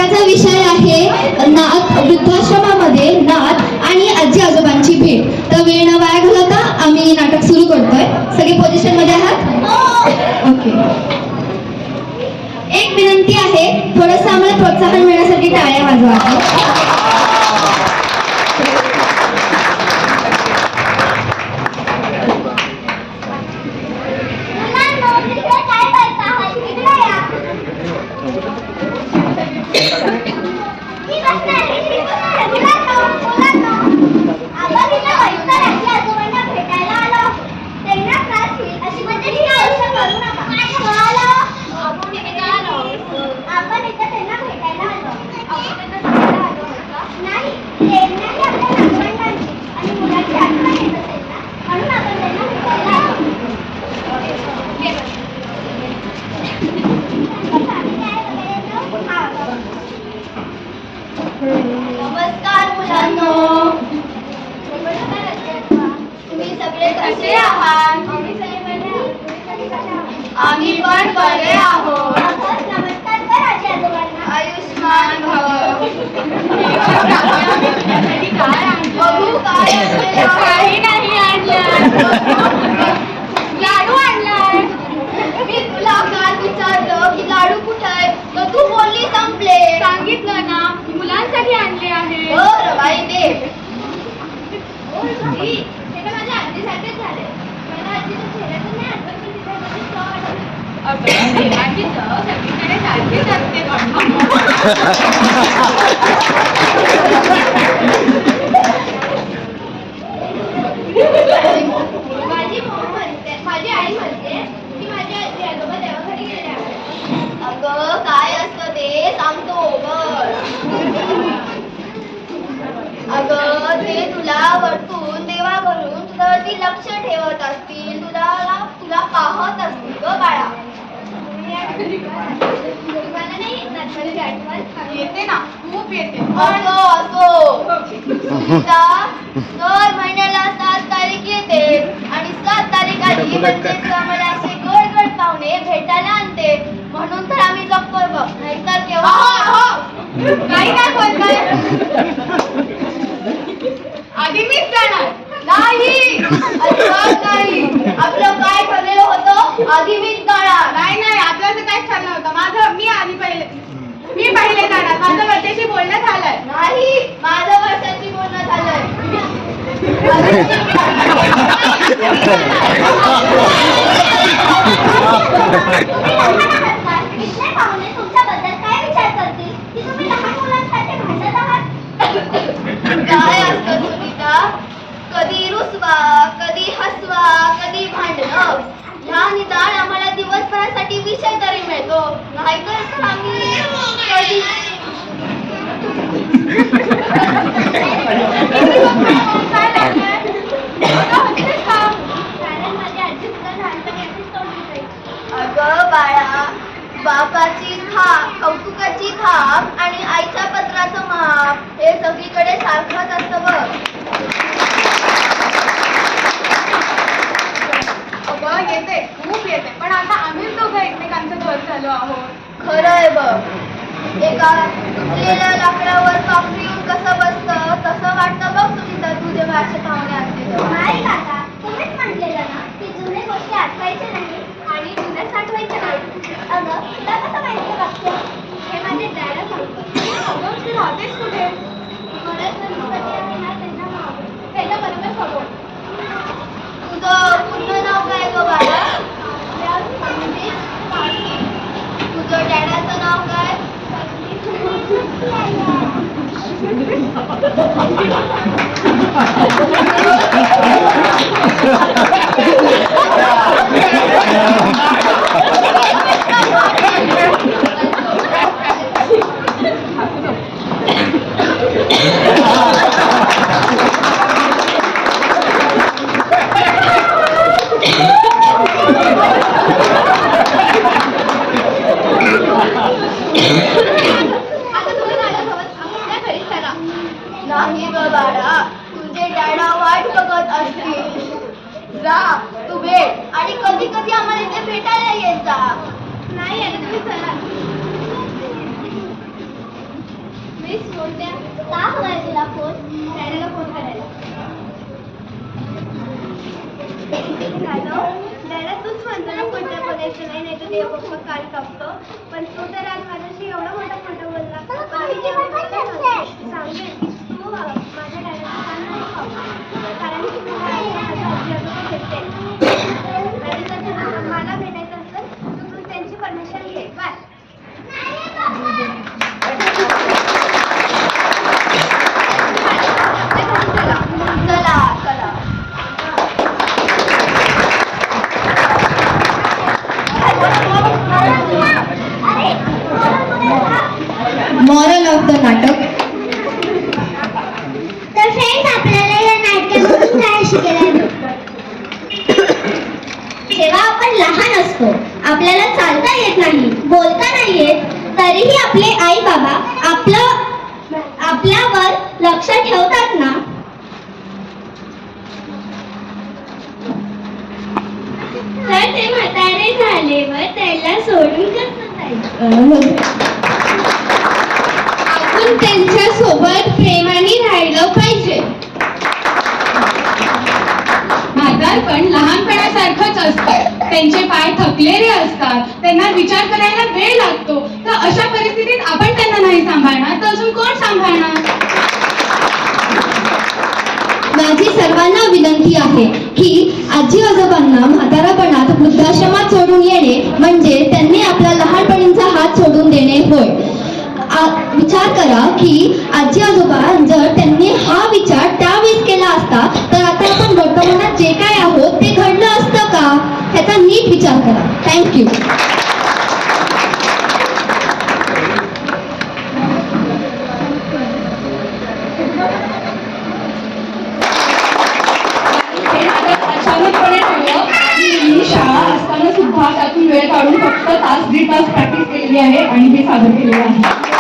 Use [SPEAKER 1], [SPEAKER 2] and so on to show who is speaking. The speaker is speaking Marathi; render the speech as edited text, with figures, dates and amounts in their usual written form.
[SPEAKER 1] आजचा विषय आहे नाथ वृद्धाश्रमामध्ये नाथ आणि आजी आजोबांची भेट. तर वेळ न वाया घालवता आम्ही नाटक सुरू करतोय. सगळे पोझिशन मध्ये आहात? ओके. एक विनंती आहे, थोडंसं आम्हाला प्रोत्साहन मिळण्यासाठी टाळ्या वाजवा.
[SPEAKER 2] नमस्कार मुलांनो, तुम्ही सगळे कसे आहात? आम्ही पण बरे आहोत. नमस्कार कर आजी आजोबांना. आयुष्मान भव. बघू काय काही नाही आणलं. लाडू आणलाय. मी तुला काल विचारलं की लाडू कुठे आहे, तर तू बोलली संपले.
[SPEAKER 3] सांगितलं ना, मुलांसाठी आणले आहे.
[SPEAKER 2] बरं बाई दे.
[SPEAKER 3] हे माझ्या आजीसारखेच झाले. मला आजीच्या चेहऱ्यातून नाही आठवत, पण तिथे माझी चव आठवते. देवाची चव सगळीकडे सारखीच असते. माझी आई म्हणते की माझी आजी आजोबा देवाघरी गेले आहेत.
[SPEAKER 2] अगं काय असतं ते सांगतो बर. अगं ते तुला वरतून देवाघरून तुझ्यावरती लक्ष ठेवत असतील, तुला पाहत असतील ग बाळा.
[SPEAKER 3] तुम्हाला नाही येत नाटकाची आठवण?
[SPEAKER 2] येते ना, खूप येते. असो दर महिन्याला 7 तारीख येते आणि 7 तारीख आली म्हणजे आम्हाला असे गडगड पाहुणे भेटायला आणते, म्हणून तर आम्ही जगतोय बघ. नाहीतर केव्हा
[SPEAKER 3] काही काय बोलताय? आधी मीच जाणार.
[SPEAKER 2] नाही, अजिबात नाही. आपलं काय ठरलेलं होतं, आधी मीच जाणार.
[SPEAKER 3] नाही, आपलं असं काहीच ठरलं होतं. मी पहिले जाणार. माझं वर्षाशी बोलणं झालंय.
[SPEAKER 2] नाही, माझं वर्षाची बोलणं झालंय. इथले पाहुणे तुमच्याबद्दल काय विचार करतील की तुम्ही लहान मुलांसाठी भांडत आहात? काय असतं सुनीता, कधी रुसवा, कधी हसवा, कधी भांडणं. ह्या निदान आम्हाला दिवसभरासाठी विषय तरी मिळतो, नाहीतर तर आम्ही कधी अगं बाळा, बापाची थाप, कौतुकाची थाप आणि आईच्या पत्राचं माप हे सगळीकडे सारखंच असतं बघ.
[SPEAKER 3] अगं येते, खूप येते, पण आता आम्हीच दोघं एकमेकांचं घर झालो आहोत.
[SPEAKER 2] खरंय बघ, एका तुटलेल्या लाकडावर पाखरू येऊन कसं बसतं तसं वाटतं बघ सुनीता, तू जेव्हा असे पाहुणे आणते तेव्हा.
[SPEAKER 1] नाही काका, तुम्हीच म्हटलेलं ना की जुने गोष्टी आठवायच्या नाही आणि जुन्या साठवायच्या नाही. अगं तुला कसं माहिती वाटतं? हे माझे डॅडा सांगतो.
[SPEAKER 3] अगं तू राहतेस कुठे?
[SPEAKER 1] बरंच कधी आहे ना त्यांना मागं.
[SPEAKER 3] त्याच्या बरोबर खबर.
[SPEAKER 2] तुझं पूर्ण नाव काय ग बाळा? तुझं डॅडाचं नाव काय?
[SPEAKER 3] प्लीज फोन द्या.
[SPEAKER 2] का हवाय तुला फोन?
[SPEAKER 3] डॅडीला फोन करायला.
[SPEAKER 2] हॅलो डॅडा, तूच म्हणतो ना कोणत्या बोलायचं नाही, नाही तर देव पप्पा काल कापतो. पण तू तर आज माझ्याशी एवढा मोठा खोटं बोलला. सांगेल तू माझ्या डॅडाचं कान नाही कापू. कारण की तू माझ्या आजी आजोबा भेटते आणि जर तुला मला भेटायचं असेल तर तू त्यांची परमिशन घे. बाय. चला चला.
[SPEAKER 1] मॉरल ऑफ द नाटक.
[SPEAKER 2] तर फ्रेंड्स, आपल्याला या नाटकातून काय शिकायला? जेव्हा आपण लहान असतो, आपल्याला चालता येत नाही, बोलता नाही येत, तरीही आपले आई बाबा आपल्यावर लक्ष ठेवतात ना. तर ते म्हातारे झाल्यावर त्याला सोडून कसं जायचं?
[SPEAKER 1] आपण त्यांच्या सोबत प्रेमाने राहिलं पाहिजे.
[SPEAKER 4] म्हातारपण लहानपणासारखंच असतं. त्यांचे पाय थकलेले असतात, त्यांना विचार करायला वेळ लागतो. तर अशा परिस्थितीत आपण त्यांना नाही सांभाळणार तर अजून कोण सांभाळणार?
[SPEAKER 1] माझी सर्वांना विनंती आहे की आजी आजोबांना म्हातारापणात वृद्धाश्रमात सोडून येणे म्हणजे त्यांनी आपला लहानपणीचा हात सोडून देणे होय. विचार करा की आजी आजोबा जर त्यांनी हा विचार त्यावेळेस केला असता तर आता आपण वर्तमानात जे काय आहोत ते घडलं असतं का? ह्याचा नीट विचार करा. थँक्यू.
[SPEAKER 4] अचानकपणे ठरलं की मी शाळा असताना सुद्धा त्यातून वेळ काढून फक्त तास दीड तास प्रॅक्टिस केलेली आहे आणि हे सादर केलेलं आहे.